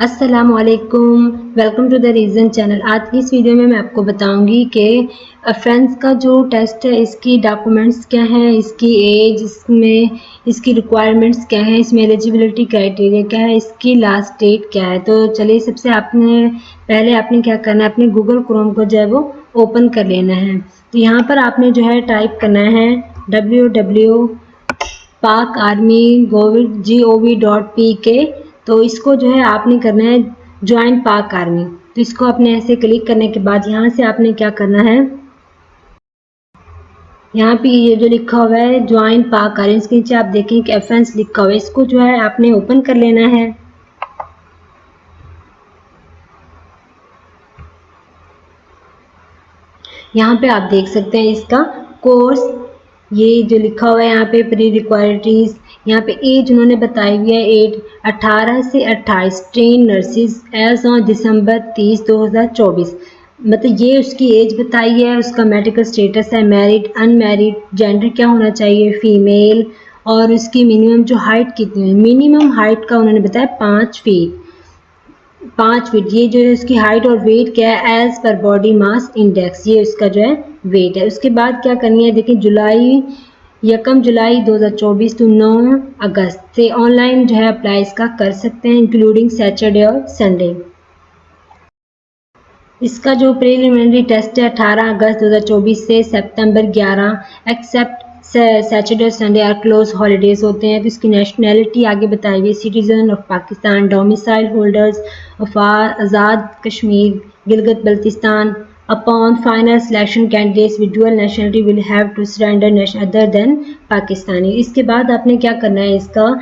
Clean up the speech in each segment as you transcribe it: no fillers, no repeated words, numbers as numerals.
अस्सलामुअलैकुम, welcome to the reason channel. आज की इस वीडियो में मैं आपको बताऊंगी कि फ्रेंड्स का जो टेस्ट है इसकी डॉक्यूमेंट्स क्या हैं, इसकी एज, इसमें इसकी रिक्वायरमेंट्स क्या है, इसमें एलिजिबिलिटी क्राइटेरिया क्या है, इसकी लास्ट डेट क्या है। तो चलिए सबसे पहले आपने क्या करना है, अपने गूगल क्रोम को जो है वो ओपन कर लेना है। तो यहाँ पर आपने जो है टाइप करना है www.pakarmy.gov.pk। तो इसको जो है आपने करना है ज्वाइन पाक आर्मी। तो इसको आपने ऐसे क्लिक करने के बाद यहाँ से आपने क्या करना है, यहाँ पे ये जो लिखा हुआ है ज्वाइन पाक आर्मी, इसके नीचे आप देखें कि एफएंस लिखा हुआ है, इसको जो है आपने ओपन कर लेना है। यहाँ पे आप देख सकते हैं इसका कोर्स, ये जो लिखा हुआ है यहाँ पे प्री रिक्वायरिटीज, यहाँ पे एज उन्होंने बताई हुई है 18 से 28, train nurses age on December 30, 2024। मतलब ये उसकी एज बताई है, उसका मेडिकल स्टेटस है मैरिड, अनमैरिड, जेंडर क्या होना चाहिए फीमेल, और उसकी मिनिमम जो हाइट कितनी है, मिनिमम हाइट का उन्होंने बताया 5 फीट। ये जो है उसकी हाइट और वेट क्या है as per body mass index, ये उसका जो है वेट है। उसके बाद क्या करनी है, देखिए 1 जुलाई 2024 टू 9 अगस्त से ऑनलाइन जो है अप्लाई इसका कर सकते हैं, इंक्लूडिंग सैटरडे और संडे। इसका जो प्रीलिमिनरी टेस्ट है 18 अगस्त 2024 से सितंबर 11, एक्सेप्ट सैटरडे और संडे आर क्लोज हॉलीडेज होते हैं। तो इसकी नेशनैलिटी आगे बताई हुई, citizen of Pakistan, domicile holders of Azad Kashmir, Gilgit Baltistan. Upon final selection candidates with dual nationality will have to surrender nation other than Pakistani. इसके बाद आपने क्या करना है, इसका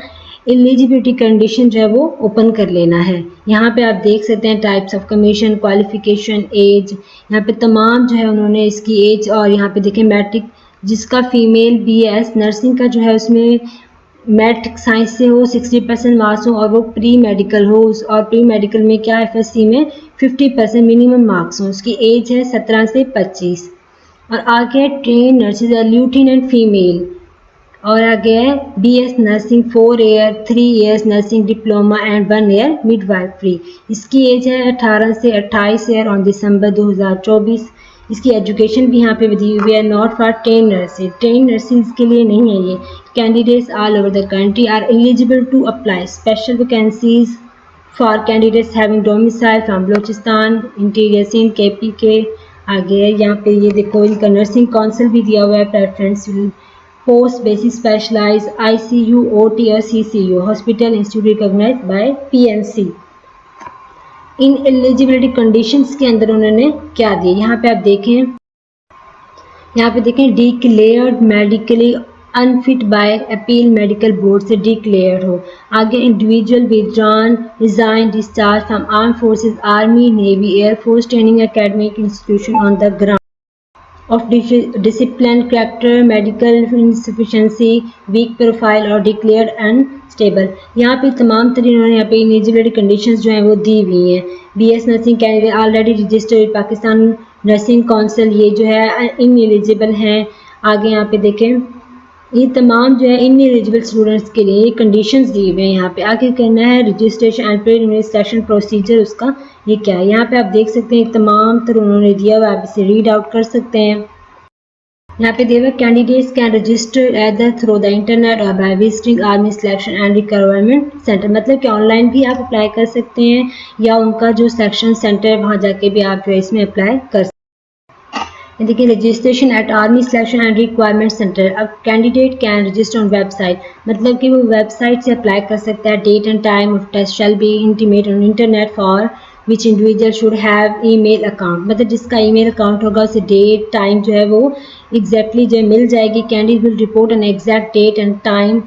एलिजिबिलिटी कंडीशन जो है वो ओपन कर लेना है। यहाँ पे आप देख सकते हैं types of commission, qualification, age, यहाँ पे तमाम जो है उन्होंने इसकी एज, और यहाँ पे देखें मैट्रिक, जिसका फीमेल बीएस नर्सिंग का जो है उसमें मैट्रिक साइंस से हो, 60% मार्क्स हो, और वो प्री मेडिकल हो, और प्री मेडिकल में क्या एफएससी में 50% मिनिमम मार्क्स हो। उसकी एज है 17 से 25। और आगे ट्रेन नर्सिस ल्यूटिनेंट फीमेल, और आगे है BS nursing 4 year, 3 years nursing diploma and 1 year midwifery. इसकी एज है 18 से 28 ईयर ऑन दिसंबर 2024। इसकी एजुकेशन भी यहाँ पे दी हुई है, not for train nurses, train nurses के लिए नहीं है ये। Candidates all over the country are eligible to apply special vacancies for candidates having domicile from Balochistan, interior Sindh, KPK. आगे है यहाँ पे ये देखो इनका नर्सिंग काउंसिल भी दिया हुआ है, preference post basic specialize ICU, OT और CCU hospital institute recognized by PNC। इन एलिजिबिलिटी कंडीशंस के अंदर उन्होंने क्या दिए, यहाँ पे आप देखें, declared medically unfit by appeal medical board से डिक्लेयर्ड हो। आगे individual withdrawn, resign, discharge from arm forces, army, navy, air force training academic institution on the ground of discipline character, medical insufficiency, weak profile और declared unstable। यहाँ पे तमाम तरीन उन्होंने यहाँ पे एलिजिबिलिटी कंडीशंस जो हैं वो दी हुई हैं। BS nursing candidate already registered Pakistan nursing council, ये जो है इन एलिजिबल हैं। आगे यहाँ पे देखें, ये तमाम जो है इन एलिजिबल स्टूडेंट्स के लिए ये कंडीशंस दी हुई हैं। यहाँ पे आगे करना है registration and preliminary selection procedure, उसका ये क्या है। यहाँ पे आप देख सकते हैं तमाम तरह उन्होंने दिया हुआ, आप इसे रीड आउट कर सकते हैं। यहाँ पे दिया हुआ candidates can register either through the internet और by visiting army selection and requirement centre, मतलब कि ऑनलाइन भी आप अप्लाई कर सकते हैं या उनका जो सिलेक्शन सेंटर है वहाँ जाके भी आप जो है इसमें अप्लाई कर सकते हैं। देखिए registration at army selection and requirement centre, अब candidate can register on website, मतलब कि वो वेबसाइट से अप्लाई कर सकता है। Date and time of test shall be intimate on internet for which individual should have email account, मतलब जिसका ईमेल अकाउंट होगा उसे डेट टाइम जो है वो एग्जैक्टली जो मिल जाएगी। Candidate will report an exact date and time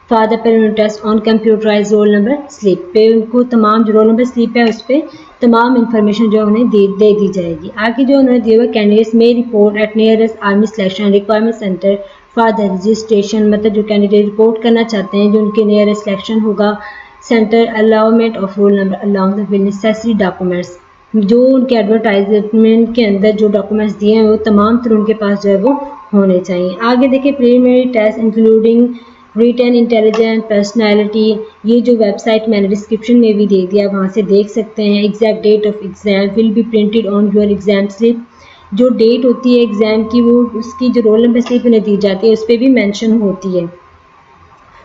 for the preliminary test on computerize roll number slip पे, उनको तमाम जो रोल नंबर स्लिप है उस पर तमाम इंफॉर्मेशन जो उन्हें दे दी जाएगी। आगे जो उन्होंने दिया हुआ कैंडिडेट्स may report at nearest army selection requirement centre for the registration, मतलब जो कैंडिडेट रिपोर्ट करना चाहते हैं जो उनके नियरेस्ट सिलेक्शन होगा centre, allotment of roll number along the with necessary documents, जो उनके एडवर्टाइजमेंट के अंदर जो डॉक्यूमेंट्स दिए हैं वो तमाम तरह उनके पास जो है वो होने चाहिए। आगे देखिए preliminary test including written intelligent personality, ये जो वेबसाइट मैंने डिस्क्रिप्शन में भी दे दिया, वहाँ से देख सकते हैं। Exact date of exam will be printed on your exam slip, जो डेट होती है एग्ज़ाम की वो उसकी जो रोल नंबर स्लिप उन्हें दी जाती है उस पर भी मेंशन होती है।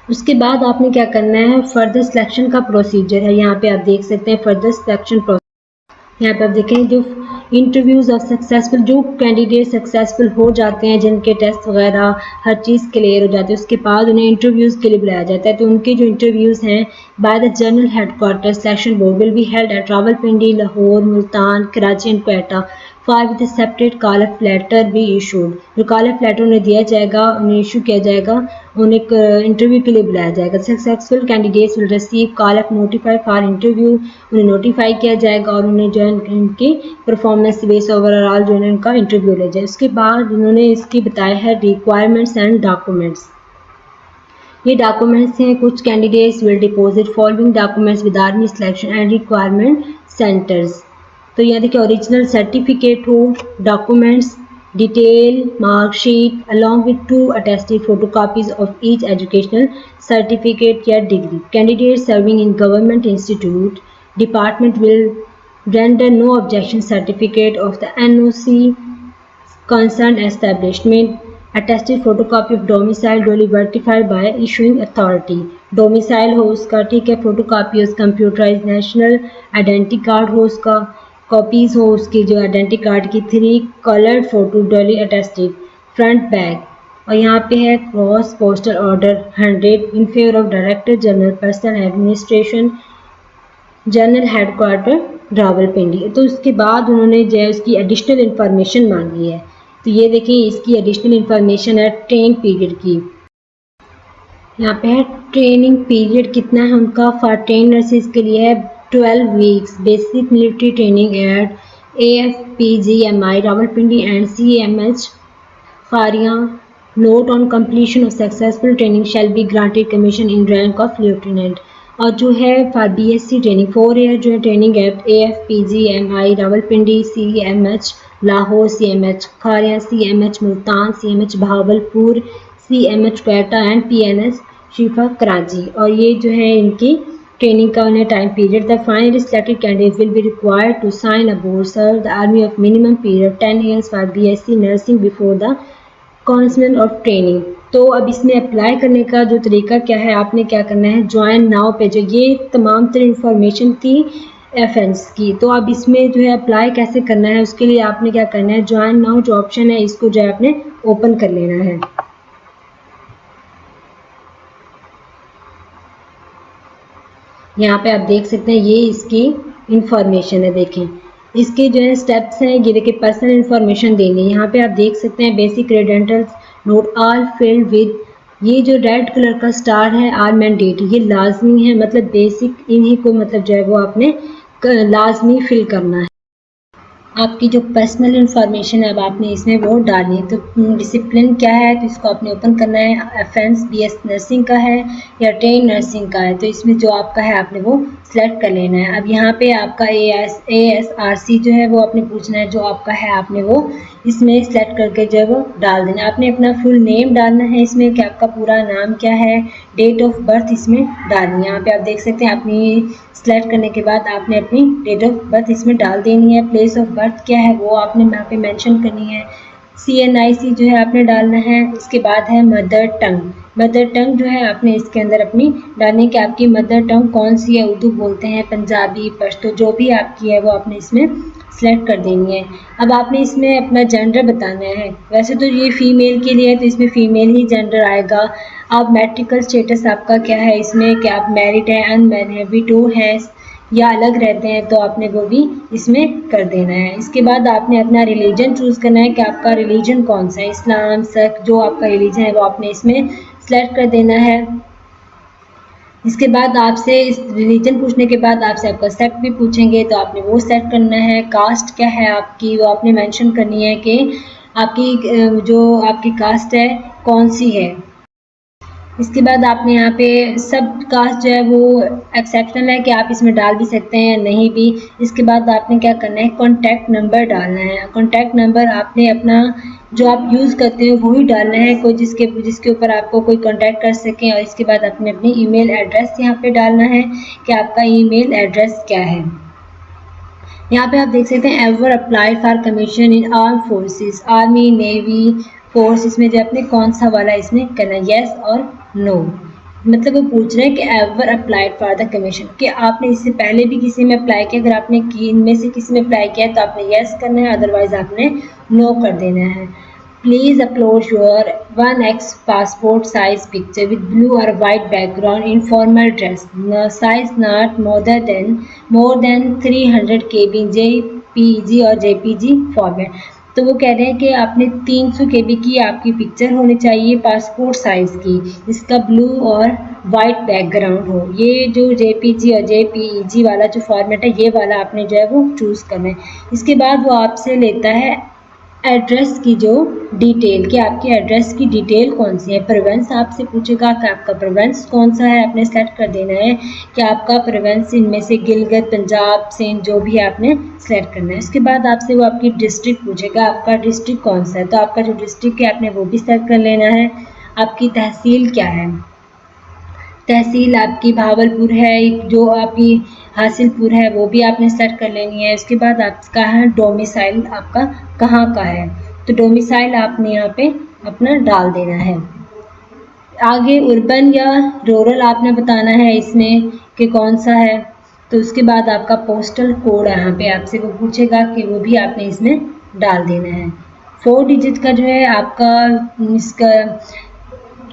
उसके बाद आपने क्या करना है, फर्दर सिलेक्शन का प्रोसीजर है। यहाँ पे आप देख सकते हैं फर्दर सिलेक्शन प्रोसीजर। यहाँ पे आप देखें जो इंटरव्यूज़ ऑफ सक्सेसफुल, जो कैंडिडेट सक्सेसफुल हो जाते हैं, जिनके टेस्ट वगैरह हर चीज़ क्लियर हो जाती है, उसके बाद उन्हें इंटरव्यूज़ के लिए बुलाया जाता है। तो उनके जो इंटरव्यूज़ हैं by the general headquarter selection board will be held at Rawalpindi, Lahore, Multan, Karachi and Quetta. For with separate call of letter भी इशूड, जो कॉल ऑफ लेटर उन्हें दिया जाएगा, उन्हें इशू किया जाएगा, उन्हें इंटरव्यू के लिए बुलाया जाएगा। Successful candidates will receive call of notify for interview, उन्हें नोटिफाई किया जाएगा और उन्हें जो है उनकी परफॉर्मेंस बेस ओवरऑल जो है उनका इंटरव्यू ले जाए। उसके बाद उन्होंने इसकी बताया है रिक्वायरमेंट्स एंड डॉक्यूमेंट्स। ये डॉक्यूमेंट्स हैं, कुछ candidates will deposit following documents with army selection and requirement centres. तो यहाँ देखिए ओरिजिनल सर्टिफिकेट हो, documents, detail marksheet along with 2 attested photocopies of each educational certificate या degree. Candidate serving in government institute department will render no objection certificate of the NOC concerned establishment, attested photocopy of domicile duly verified by issuing authority। domicile हो उसका, ठीक है, photocopy उसका, computerise national identity card हो उसका, copies हो उसकी जो आइडेंटिटी कार्ड की 3 coloured photo duly attested front back. और यहाँ पे है cross postal order 100 in favour of director general personal administration, general headquarter Rawalpindi. तो उसके बाद उन्होंने जो है उसकी एडिशनल इन्फॉर्मेशन मांगी है। तो ये देखें इसकी एडिशनल इन्फॉर्मेशन है ट्रेन पीरियड की। यहाँ पे है ट्रेनिंग पीरियड कितना है उनका, फॉर ट्रेन नर्सेज के लिए है 12 weeks basic military training at AFPGMI Rawalpindi and CMH Faria. Note on completion of successful training shall be granted commission in rank of lieutenant. और जो है फॉर BSc ट्रेनिंग 4 ईयर जो है training at AFPGMI Rawalpindi, CMH Lahore, CMH Kharia, CMH Multan, CMH Bahawalpur, CMH Quetta and PNS शिफा कराची। और ये जो है इनकी ट्रेनिंग का उन्हें time period. The finally selected candidate will be required to sign aboard serve the army of minimum period 10 years for BSc nursing before the commencement of training. तो अब इसमें अप्लाई करने का जो तरीका क्या है, आपने क्या करना है, ज्वाइन नाउ पे जो ये तमाम तरह इंफॉर्मेशन थी एफएंस की, तो अब इसमें जो है अप्लाई कैसे करना है उसके लिए आपने क्या करना है, ज्वाइन नाउ जो ऑप्शन है इसको जो है आपने ओपन कर लेना है। यहाँ पे आप देख सकते हैं ये इसकी इंफॉर्मेशन है। देखें इसके जो है स्टेप्स हैं, ये देखिए पर्सनल इंफॉर्मेशन देनी है। यहाँ पे आप देख सकते हैं basic credentials note all filled with, ये जो रेड कलर का स्टार है आर मैंडेट, ये लाजमी है, मतलब बेसिक इन्हीं को मतलब जो है वो आपने लाजमी फिल करना है। आपकी जो पर्सनल इंफॉर्मेशन है अब आपने इसमें वो डालनी है। तो डिसिप्लिन क्या है, तो इसको आपने ओपन करना है। एफएंस BS नर्सिंग का है या ट्रेन नर्सिंग का है, तो इसमें जो आपका है आपने वो सिलेक्ट कर लेना है। अब यहाँ पे आपका ASRC जो है वो आपने पूछना है, जो आपका है आपने वो इसमें सिलेक्ट करके जो है वो डाल देना। आपने अपना फुल नेम डालना है इसमें कि आपका पूरा नाम क्या है, डेट ऑफ बर्थ इसमें डालनी है। यहाँ पे आप देख सकते हैं अपनी सिलेक्ट करने के बाद आपने अपनी डेट ऑफ बर्थ इसमें डाल देनी है। प्लेस ऑफ बर्थ क्या है वो आपने यहाँ पे मेंशन करनी है। CNIC जो है आपने डालना है। इसके बाद है मदर टंग, मदर टंग जो है आपने इसके अंदर अपनी डालनी है कि आपकी मदर टंग कौन सी है, उर्दू बोलते हैं, पंजाबी, पश्तो, जो भी आपकी है वो आपने इसमें सिलेक्ट कर देनी है। अब आपने इसमें अपना जेंडर बताना है। वैसे तो ये फीमेल के लिए है तो इसमें फीमेल ही जेंडर आएगा। अब मैट्रिकल स्टेटस आपका क्या है इसमें, कि आप मैरिड हैं, अनमैरिड हैं, विडो हैं या अलग रहते हैं, तो आपने वो भी इसमें कर देना है। इसके बाद आपने अपना रिलीजन चूज़ करना है कि आपका रिलीजन कौन सा है, इस्लाम, सिख, जो आपका रिलीजन है वो आपने इसमें सेलेक्ट कर देना है। इसके बाद आपसे इस रिलीजन पूछने के बाद आपसे आपका सेक्ट भी पूछेंगे, तो आपने वो सेट करना है। कास्ट क्या है आपकी वो आपने मेंशन करनी है कि आपकी जो आपकी कास्ट है कौन सी है। इसके बाद आपने यहाँ पे सब कास्ट जो है वो एक्सेप्शनल है कि आप इसमें डाल भी सकते हैं या नहीं भी। इसके बाद आपने क्या करना है, कॉन्टैक्ट नंबर डालना है। कॉन्टैक्ट नंबर आपने अपना जो आप यूज़ करते हो वही डालना है, कोई जिसके ऊपर आपको कोई कॉन्टैक्ट कर सकें। और इसके बाद आपने अपनी ईमेल एड्रेस यहाँ पे डालना है कि आपका ईमेल एड्रेस क्या है। यहाँ पे आप देख सकते हैं ever applied for commission in arm forces, army, navy, force, इसमें जो आपने कौन सा वाला इसमें करना है, येस और नो। मतलब वो पूछ रहे हैं कि ever applied for the commission, कि आपने इससे पहले भी किसी में अप्लाई किया। अगर आपने इनमें से किसी में अप्लाई किया तो आपने येस करना है, अदरवाइज आपने नो कर देना है। Please upload your 1x passport size picture with blue और white background in formal dress, size not more than 300 KB JPG और JPG फॉर्मेट। तो वो कह रहे हैं कि आपने 300 KB की आपकी पिक्चर होनी चाहिए पासपोर्ट साइज़ की, इसका ब्लू और वाइट बैकग्राउंड हो। ये जो JPG और JPEG वाला जो फॉर्मेट है, ये वाला आपने जो है वो चूज़ करना है। इसके बाद वो आपसे लेता है एड्रेस की जो डिटेल, कि आपके एड्रेस की डिटेल कौन सी है। प्रेफरेंस आपसे पूछेगा कि आपका प्रेफरेंस कौन सा है, आपने सेलेक्ट कर देना है कि आपका प्रेफरेंस इनमें से गिलगित, पंजाब, सिंध जो भी है आपने सेलेक्ट करना है। उसके बाद आपसे वो आपकी डिस्ट्रिक्ट पूछेगा, आपका डिस्ट्रिक्ट कौन सा है, तो आपका जो डिस्ट्रिक्ट है आपने वो भी सेलेक्ट कर लेना है। आपकी तहसील क्या है, तहसील आपकी भावलपुर है, जो आपकी हासिलपुर है वो भी आपने सेलेक्ट कर लेनी है। उसके बाद आपका है डोमिसाइल, आपका कहाँ का है, तो डोमिसाइल आपने यहाँ पे अपना डाल देना है। आगे अर्बन या रूरल आपने बताना है इसमें कि कौन सा है। तो उसके बाद आपका पोस्टल कोड यहाँ पे आपसे वो पूछेगा कि वो भी आपने इसमें डाल देना है। 4 डिजिट का जो है आपका इसका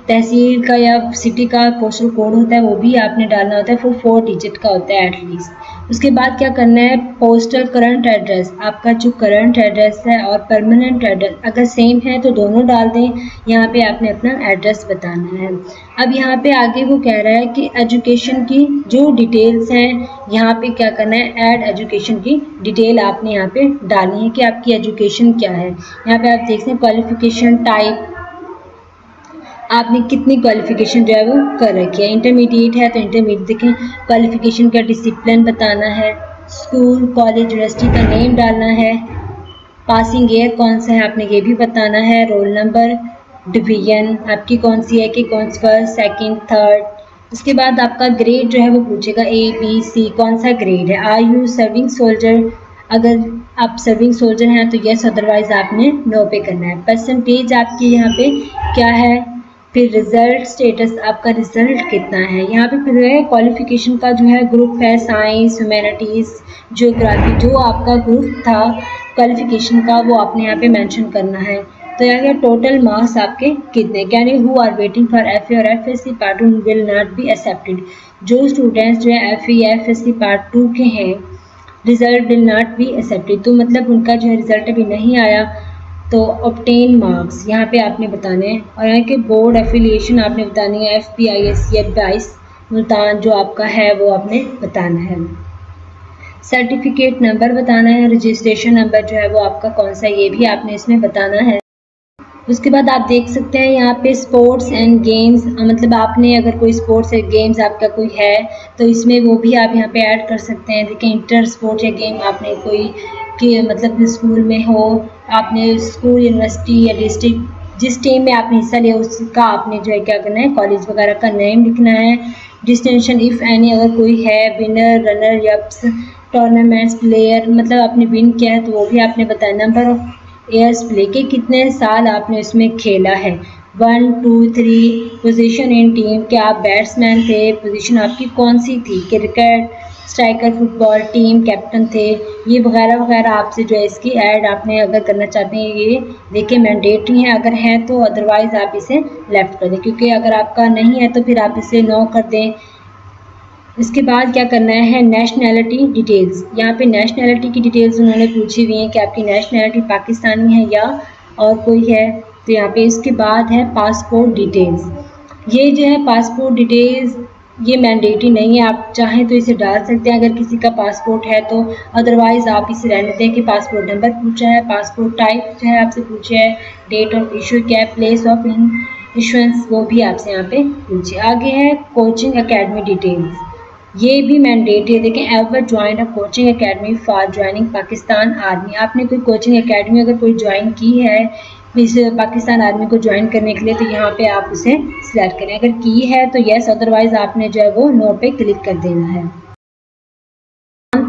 तहसील का या सिटी का पोस्टल कोड होता है, वो भी आपने डालना होता है, वो 4 डिजिट का होता है एटलीस्ट। उसके बाद क्या करना है, पोस्टल करंट एड्रेस, आपका जो करंट एड्रेस है और परमानेंट एड्रेस अगर सेम है तो दोनों डाल दें। यहाँ पे आपने अपना एड्रेस बताना है। अब यहाँ पे आगे वो कह रहा है कि एजुकेशन की जो डिटेल्स हैं, यहाँ पे क्या करना है, ऐड एजुकेशन की डिटेल आपने यहाँ पे डालनी है कि आपकी एजुकेशन क्या है। यहाँ पे आप देख सकते हैं क्वालिफिकेशन टाइप, आपने कितनी क्वालिफिकेशन जो है वो कर रखी है। इंटरमीडिएट है तो इंटरमीडिएट देखें, क्वालिफिकेशन का डिसिप्लिन बताना है, स्कूल, कॉलेज, यूनिवर्सिटी का नेम डालना है, पासिंग ईयर कौन सा है आपने ये भी बताना है, रोल नंबर, डिवीजन आपकी कौन सी है कि कौन सी फर्स्ट, सेकंड, थर्ड। उसके बाद आपका ग्रेड जो है वो पूछेगा ABC कौन सा ग्रेड है। आर यू सर्विंग सोल्जर, अगर आप सर्विंग सोल्जर हैं तो यस, अदरवाइज आपने नो पे करना है। परसेंटेज आपकी यहाँ पे क्या है, फिर रिजल्ट स्टेटस, आपका रिजल्ट कितना है। यहाँ पे फिर है क्वालिफिकेशन का जो है ग्रुप है साइंस, ह्यूमैनिटीज़, ज्योग्राफी, जो आपका ग्रुप था क्वालिफिकेशन का वो आपने यहाँ पे मेंशन करना है। तो यहाँ टोटल मार्क्स आपके कितने, यानी who are waiting for FA और FSC part 2 will not be accepted. जो स्टूडेंट्स जो है FA या FSC पार्ट 2 के हैं, result will not be accepted, तो मतलब उनका जो है रिजल्ट अभी नहीं आया, तो ऑब्टेन मार्क्स यहाँ पे आपने बताने हैं। और यहाँ के बोर्ड एफिलिएशन आपने बतानी है, FPISC 22 मुल्तान जो आपका है वो आपने बताना है। सर्टिफिकेट नंबर बताना है, रजिस्ट्रेशन नंबर जो है वो आपका कौन सा, ये भी आपने इसमें बताना है। उसके बाद आप देख सकते हैं यहाँ पे स्पोर्ट्स एंड गेम्स, मतलब आपने अगर कोई स्पोर्ट्स या गेम्स आपका कोई है तो इसमें वो भी आप यहाँ पे ऐड कर सकते हैं। देखिए इंटर स्पोर्ट्स या गेम आपने कोई कि मतलब स्कूल में हो, आपने स्कूल, यूनिवर्सिटी या डिस्ट्रिक्ट जिस टीम में आपने हिस्सा लिया उसका आपने जो है क्या करना है, कॉलेज वगैरह का नेम लिखना है। डिस्टिंक्शन इफ़ एनी अगर कोई है, विनर, रनर, यप्स, टूर्नामेंट्स, प्लेयर, मतलब आपने विन किया है तो वो भी आपने बताया। नंबर ऑफ ईयर्स प्ले के कितने साल आपने उसमें खेला है, 1, 2, 3। पोजीशन इन टीम, क्या आप बैट्समैन थे, पोजीशन आपकी कौन सी थी, cricket, striker, football, team captain थे, ये वगैरह वगैरह आपसे जो है इसकी ऐड आपने अगर करना चाहते हैं, ये देखिए मैंडेटरी है, अगर है तो अदरवाइज़ आप इसे लेफ़्ट कर दें, क्योंकि अगर आपका नहीं है तो फिर आप इसे नो कर दें। इसके बाद क्या करना है, नेशनैलिटी डिटेल्स, यहाँ पे नेशनैलिटी की डिटेल्स उन्होंने पूछी हुई हैं कि आपकी नेशनैलिटी पाकिस्तानी है या और कोई है, तो यहाँ पे इसके बाद है पासपोर्ट डिटेल्स। ये जो है पासपोर्ट डिटेल्स ये मैंडेटरी नहीं है, आप चाहें तो इसे डाल सकते हैं अगर किसी का पासपोर्ट है तो, अदरवाइज़ आप इसे रहने दें। कि पासपोर्ट नंबर पूछा है, पासपोर्ट टाइप जो है आपसे पूछा है, डेट ऑफ इशू क्या है, प्लेस ऑफ इशुएंस वो भी आपसे यहाँ पे पूछे। आगे है कोचिंग एकेडमी डिटेल्स, ये भी मैंडेट है। देखें, ever join a coaching academy for joining Pakistan army, आपने कोई कोचिंग एकेडमी अगर कोई ज्वाइन की है इस पाकिस्तान आर्मी को ज्वाइन करने के लिए, तो यहाँ पे आप उसे सिलेक्ट करें। अगर की है तो यस, अदरवाइज आपने जो है वो नो पे क्लिक कर देना है।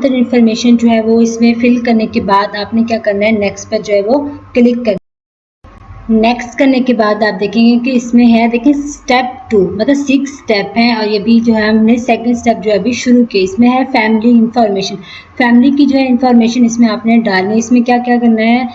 इन्फॉर्मेशन जो है वो इसमें फिल करने के बाद आपने क्या करना है, नेक्स्ट पर जो है वो क्लिक करना। नेक्स्ट करने के बाद आप देखेंगे कि इसमें है, देखिए स्टेप 2, मतलब 6 स्टेप हैं और ये भी जो है हमने सेकंड स्टेप जो है अभी शुरू किया। इसमें है फैमिली इंफॉर्मेशन, फैमिली की जो है इंफॉर्मेशन इसमें आपने डालनी है। इसमें क्या क्या करना है,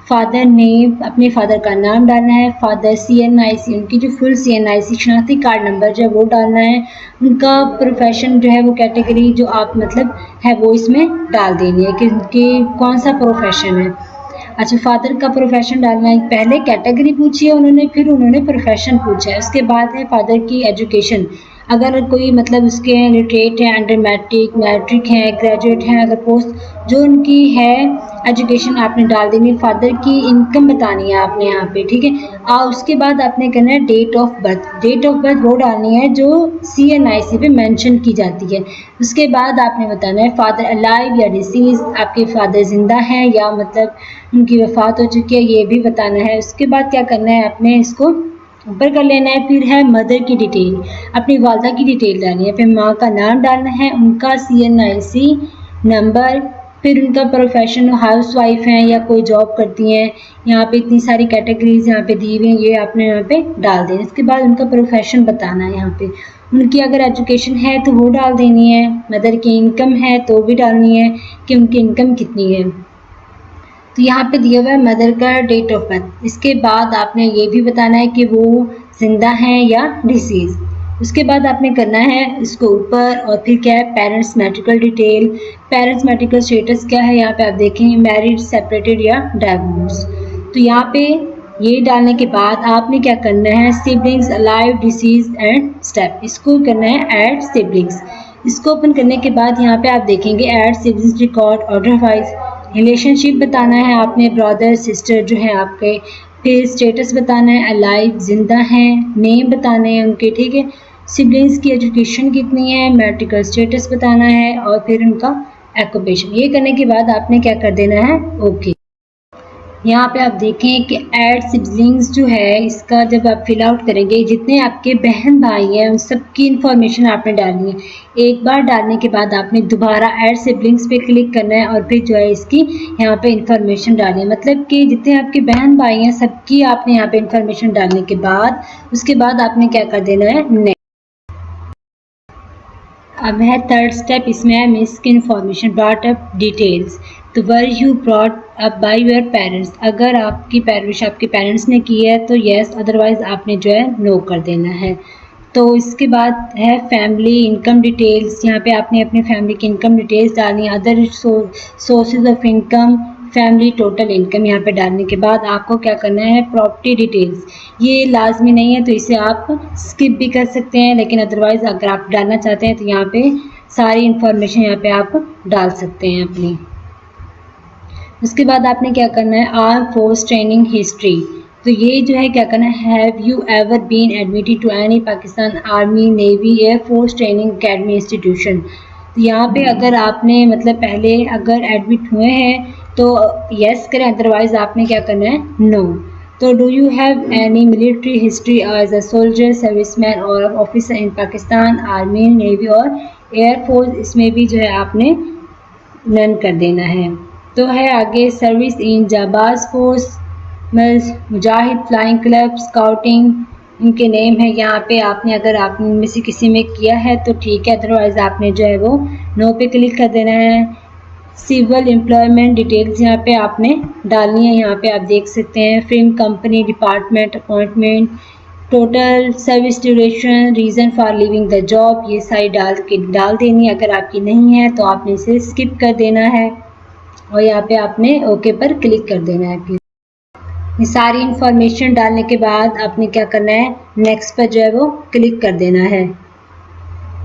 फादर नेम, अपने फादर का नाम डालना है, फादर CNIC, उनकी जो फुल CNIC शनाख्ती कार्ड नंबर जो है वो डालना है, उनका प्रोफेशन जो है वो कैटेगरी जो आप मतलब है वो इसमें डाल देनी है कि उनकी कौन सा प्रोफेशन है। अच्छा, फादर का प्रोफेशन डालना है, पहले कैटेगरी पूछी है उन्होंने, फिर उन्होंने प्रोफेशन पूछा है। उसके बाद है फादर की एजुकेशन, अगर कोई मतलब उसके लिटरेट है, अंडर मैट्रिक, मैट्रिक है, ग्रेजुएट है, अगर पोस्ट जो उनकी है एजुकेशन आपने डाल देनी। फादर की इनकम बतानी है आपने यहाँ पे, ठीक है। और उसके बाद आपने करना है date of birth, date of birth वो डालनी है जो CNIC पे मेंशन की जाती है। उसके बाद आपने बताना है फादर अलाइव या डिसीज, आपके फादर जिंदा हैं या मतलब उनकी वफात हो चुकी है, ये भी बताना है। उसके बाद क्या करना है, आपने इसको ऊपर कर लेना है। फिर है मदर की डिटेल, अपनी वालदा की डिटेल डालनी है, फिर माँ का नाम डालना है, उनका CNIC नंबर, फिर उनका प्रोफेशन, हाउस वाइफ हैं या कोई जॉब करती हैं। यहाँ पे इतनी सारी कैटेगरीज यहाँ पे दी हुई हैं, ये आपने यहाँ पे डाल देना। इसके बाद उनका प्रोफेशन बताना है, यहाँ पे उनकी अगर एजुकेशन है तो वो डाल देनी है, मदर की इनकम है तो भी डालनी है कि उनकी इनकम कितनी है। तो यहाँ पे दिया हुआ है मदर का डेट ऑफ बर्थ। इसके बाद आपने ये भी बताना है कि वो जिंदा हैं या डिसीज। उसके बाद आपने करना है इसको ऊपर, और फिर क्या है parents medical detail, parents medical status क्या है, यहाँ पे आप देखेंगे मैरिड, सेपरेटेड या डाइवोर्स। तो यहाँ पे ये डालने के बाद आपने क्या करना है, siblings alive, disease and step, इसको करना है ऐड सिबलिंग्स। इसको ओपन करने के बाद यहाँ पे आप देखेंगे add siblings record order wise, relationship बताना है आपने, ब्रदर सिस्टर जो है आपके, फिर स्टेटस बताना है अलाइव, जिंदा हैं, नेम बताने हैं उनके, ठीक है। सिबलिंग्स की एजुकेशन कितनी है, मैट्रिकल स्टेटस बताना है, और फिर उनका ऑक्यूपेशन। ये करने के बाद आपने क्या कर देना है, ओके। यहाँ पे आप देखें कि ऐड सिबलिंग्स जो है इसका जब आप फिल आउट करेंगे, जितने आपके बहन भाई हैं उन सबकी इन्फॉर्मेशन आपने डालनी है। एक बार डालने के बाद आपने दोबारा ऐड सिबलिंग्स पे क्लिक करना है और फिर जो है इसकी यहाँ पे इंफॉर्मेशन डालनी है। मतलब कि जितने आपके बहन भाई हैं सबकी आपने यहाँ पे इंफॉर्मेशन डालने के बाद उसके बाद आपने क्या कर देना है, नेक्स्ट। अब है थर्ड स्टेप, इसमें है मिस की इन्फॉर्मेशन, ब्रॉट अप डिटेल्स। तो were you brought up by your parents, अगर आपकी परवरिश आपके पेरेंट्स ने की है तो येस, अदरवाइज आपने जो है नो कर देना है। तो इसके बाद है फैमिली इनकम डिटेल्स, यहाँ पे आपने अपने फैमिली की इनकम डिटेल्स डालनी है। Other sources of income, family total income यहाँ पे डालने के बाद आपको क्या करना है, प्रॉपर्टी डिटेल्स। ये लाजमी नहीं है तो इसे आप स्किप भी कर सकते हैं, लेकिन अदरवाइज अगर आप डालना चाहते हैं तो यहाँ पे सारी इंफॉर्मेशन यहाँ पे आप डाल सकते हैं अपनी। उसके बाद आपने क्या करना है, आर्म फोर्स ट्रेनिंग हिस्ट्री। तो ये जो है क्या करना है, have you ever been admitted to any Pakistan army, navy, air force training academy institution. तो यहाँ पे अगर आपने मतलब पहले अगर एडमिट हुए हैं तो यस करें, अदरवाइज आपने क्या करना है, नो। तो do you have any military history as a soldier, serviceman और officer in Pakistan army, navy और एयर फोर्स, इसमें भी जो है आपने नन कर देना है। तो है आगे service in Janbaz force, Mujahid flying club, scouting, इनके नेम है। यहाँ पे आपने अगर आपने इनमें से किसी में किया है तो ठीक है, अदरवाइज आपने जो है वो नो पे क्लिक कर देना है। सिविल एम्प्लॉयमेंट डिटेल्स यहाँ पे आपने डालनी है, यहाँ पे आप देख सकते हैं film company, department, appointment, total service duration, reason for living the job, ये सारी डाल देनी है। अगर आपकी नहीं है तो आपने इसे स्किप कर देना है और यहाँ पे आपने ओके पर क्लिक कर देना है। फिर ये सारी इंफॉर्मेशन डालने के बाद आपने क्या करना है, नेक्स्ट पर जो है वो क्लिक कर देना है।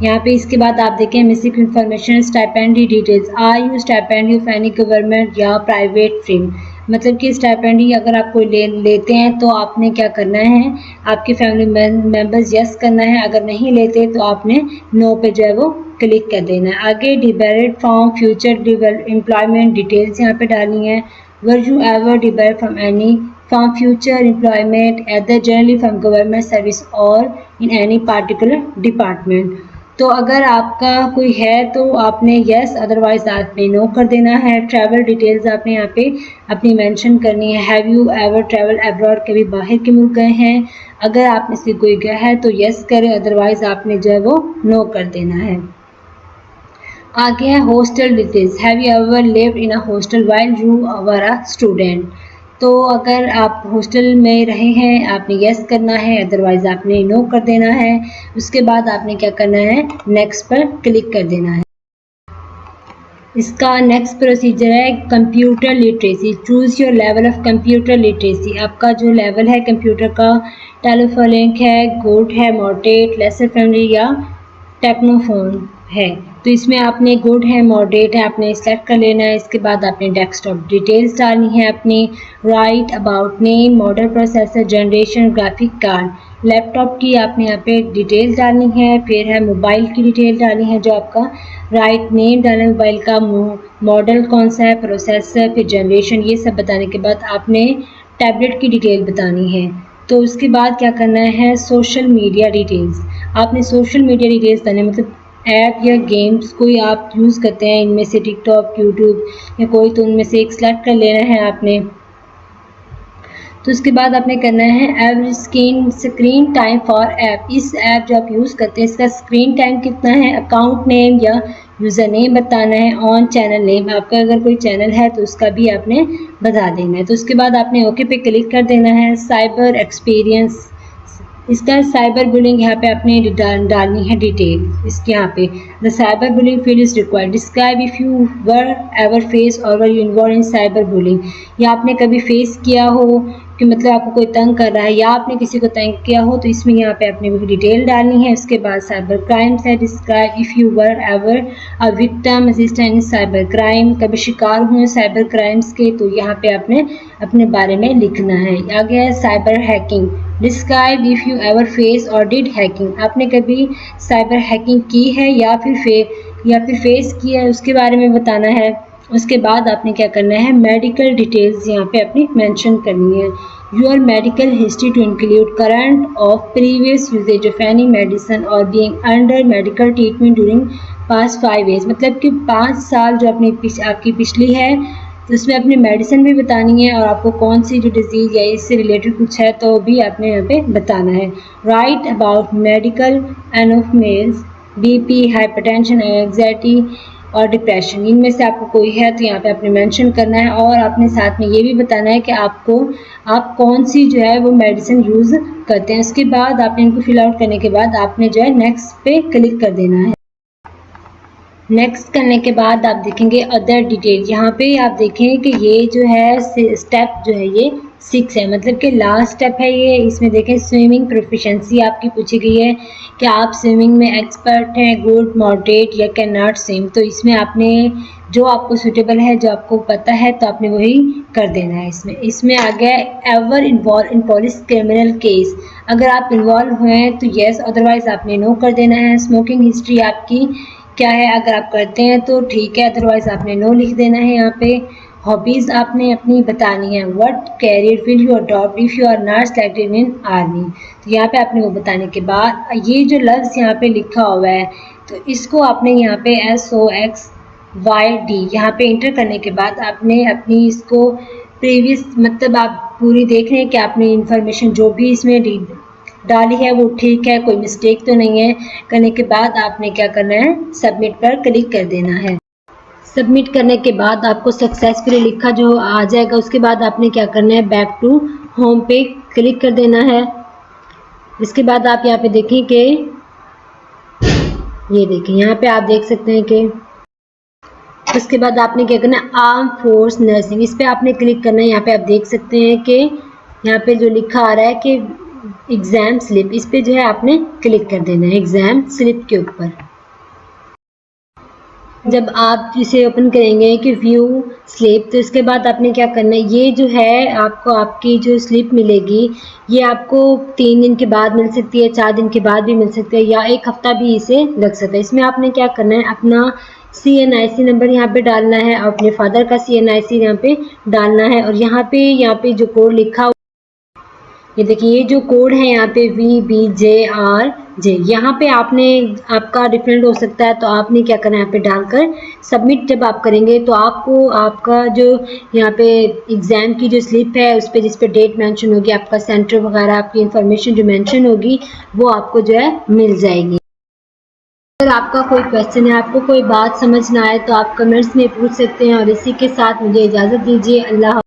यहाँ पे इसके बाद आप देखें missing information, stipendiary details, are you stipendiary of any government या प्राइवेट फर्म, मतलब कि स्टाइपेंड ही अगर आप कोई लेते हैं तो आपने क्या करना है, आपके फैमिली मेंबर्स यस करना है, अगर नहीं लेते तो आपने नो पे जो है वो क्लिक कर देना है। आगे debarred from future employment details यहाँ पे डालनी है। Were you ever debarred from any from future employment either generally from government service और इन एनी पार्टिकुलर डिपार्टमेंट। तो अगर आपका कोई है तो आपने यस, अदरवाइज आपने नो कर देना है। ट्रैवल डिटेल्स आपने यहाँ पे अपनी मेंशन करनी है। Have you ever travel abroad, कभी बाहर के मुल्क गए हैं? अगर आप में से कोई गया है तो यस करें, अदरवाइज आपने जो है वो नो कर देना है। आगे है hostel details. Have you ever lived in a hostel while you were a student. तो अगर आप हॉस्टल में रहे हैं आपने यस करना है, अदरवाइज आपने नो कर देना है। उसके बाद आपने क्या करना है, नेक्स्ट पर क्लिक कर देना है। इसका नेक्स्ट प्रोसीजर है computer literacy. Choose your level of computer literacy. आपका जो लेवल है कंप्यूटर का, टेलीफोनिक है, गुड है, मॉडरेट, लेसर फ्रेंडली या टेक्नोफोन है। तो इसमें आपने गुड है, मॉडरेट है, आपने सेलेक्ट कर लेना है। इसके बाद आपने डेस्कटॉप डिटेल्स डालनी है अपनी। Right about name, model, processor, generation, graphic card. Laptop की आपने यहाँ पे डिटेल डालनी है। फिर है मोबाइल की डिटेल डालनी है जो आपका, राइट नेम डालना है मोबाइल का, मॉडल कौन सा है, प्रोसेसर, फिर जनरेशन, ये सब बताने के बाद आपने टैबलेट की डिटेल बतानी है। तो उसके बाद क्या करना है, सोशल मीडिया डिटेल्स। आपने सोशल मीडिया डिटेल्स डालनी, मतलब ऐप या गेम्स कोई आप यूज़ करते हैं इनमें से, टिकटॉक, यूट्यूब या कोई, तो उनमें से एक सेलेक्ट कर लेना है आपने। तो उसके बाद आपने करना है average screen time for app. इस ऐप जो आप यूज़ करते हैं इसका स्क्रीन टाइम कितना है, अकाउंट नेम या यूज़र नेम बताना है, ऑन चैनल नेम, आपका अगर कोई चैनल है तो उसका भी आपने बता देना है। तो उसके बाद आपने ओके पे क्लिक कर देना है। साइबर एक्सपीरियंस, इसका साइबर बुलिंग यहाँ पे आपने डालनी है डिटेल इसके यहाँ पे। The cyber bullying field is required. Describe if you were ever face और were you involve in cyber bullying. या आपने कभी फेस किया हो कि मतलब आपको कोई तंग कर रहा है या आपने किसी को तंग किया हो, तो इसमें यहाँ पे आपने भी डिटेल डालनी है। उसके बाद साइबर क्राइम्स है। Describe if you were ever a victim assistant in cyber crime, कभी शिकार हुए साइबर क्राइम्स के, तो यहाँ पे आपने अपने बारे में लिखना है। आगे है cyber hacking. Describe if you ever face और डिड हैकिंग। आपने कभी साइबर हैकिंग की है या फिर फेस किया है, उसके बारे में बताना है। उसके बाद आपने क्या करना है, मेडिकल डिटेल्स यहाँ पे अपनी मेंशन करनी है। Your medical history to include current of previous usages of any medicine और being under medical treatment during past 5 years। मतलब कि 5 साल जो आपकी पिछली है तो उसमें अपनी मेडिसिन भी बतानी है और आपको कौन सी जो डिजीज़ या इससे रिलेटेड कुछ है तो भी आपने यहाँ पे बताना है। Right about medical end of males, BP, hypertension, anxiety और डिप्रेशन, इनमें से आपको कोई है तो यहाँ पे आपने मेंशन करना है। और आपने साथ में ये भी बताना है कि आप कौन सी जो है वो मेडिसिन यूज़ करते हैं। उसके बाद आपने इनको फिल आउट करने के बाद आपने जो है नेक्स्ट पे क्लिक कर देना है। नेक्स्ट करने के बाद आप देखेंगे अदर डिटेल। यहाँ पे आप देखें कि ये जो है स्टेप जो है ये 6 है, मतलब कि लास्ट स्टेप है ये। इसमें देखें स्विमिंग प्रोफिशेंसी आपकी पूछी गई है कि आप स्विमिंग में एक्सपर्ट हैं, गुड, मॉडरेट या कैन नॉट स्विम। तो इसमें आपने जो आपको सूटेबल है, जो आपको पता है, तो आपने वही कर देना है। इसमें आ गया ever involve in police criminal case. अगर आप इन्वॉल्व हुए हैं तो येस, अदरवाइज आपने नो कर देना है। स्मोकिंग हिस्ट्री आपकी क्या है, अगर आप करते हैं तो ठीक है, अदरवाइज आपने नो लिख देना है यहाँ पे। हॉबीज़ आपने अपनी बतानी है। What career will you adopt if you are not selected in army. तो यहाँ पे आपने वो बताने के बाद ये जो लफ्ज़ यहाँ पे लिखा हुआ है तो इसको आपने यहाँ पे SOXYD यहाँ पे इंटर करने के बाद आपने अपनी इसको प्रीवियस, मतलब आप पूरी देख रहे हैं कि आपने इंफॉर्मेशन जो भी इसमें डाली है वो ठीक है, कोई मिस्टेक तो नहीं है। करने के बाद आपने क्या करना है, सबमिट पर क्लिक कर देना है। सबमिट करने के बाद आपको सक्सेसफुली लिखा जो आ जाएगा। उसके बाद आपने क्या करना है, बैक टू होम पे क्लिक कर देना है। इसके बाद आप यहाँ पे देखें कि ये देखें, यहाँ पे आप देख सकते हैं कि उसके बाद आपने क्या करना है, आर्म फोर्स नर्सिंग, इस पर आपने क्लिक करना है। यहाँ पे आप देख सकते हैं कि यहाँ पे जो लिखा आ रहा है कि एग्ज़ाम स्लिप, इस पे जो है आपने क्लिक कर देना है एग्ज़ाम स्लिप के ऊपर। जब आप इसे ओपन करेंगे कि व्यू स्लिप, तो इसके बाद आपने क्या करना है, ये जो है आपको आपकी जो स्लिप मिलेगी ये आपको 3 दिन के बाद मिल सकती है, 4 दिन के बाद भी मिल सकती है, या 1 हफ्ता भी इसे लग सकता है। इसमें आपने क्या करना है, अपना CNIC नंबर यहाँ पे डालना है, अपने फादर का CNIC यहाँ पे डालना है, और यहाँ पे जो कोड लिखा, ये देखिए ये जो कोड है यहाँ पे VBJRJ, यहाँ पे आपने आपका डिफरेंट हो सकता है, तो आपने क्या करना है, यहाँ पे डालकर सबमिट जब आप करेंगे तो आपको आपका जो यहाँ पे एग्ज़ाम की जो स्लिप है उस पर जिस पे डेट मेंशन होगी, आपका सेंटर वगैरह, आपकी इन्फॉर्मेशन जो मेंशन होगी वो आपको जो है मिल जाएगी। अगर आपका कोई क्वेश्चन है, आपको कोई बात समझ ना आए तो आप कमेंट्स में पूछ सकते हैं, और इसी के साथ मुझे इजाज़त दीजिए। अल्लाह।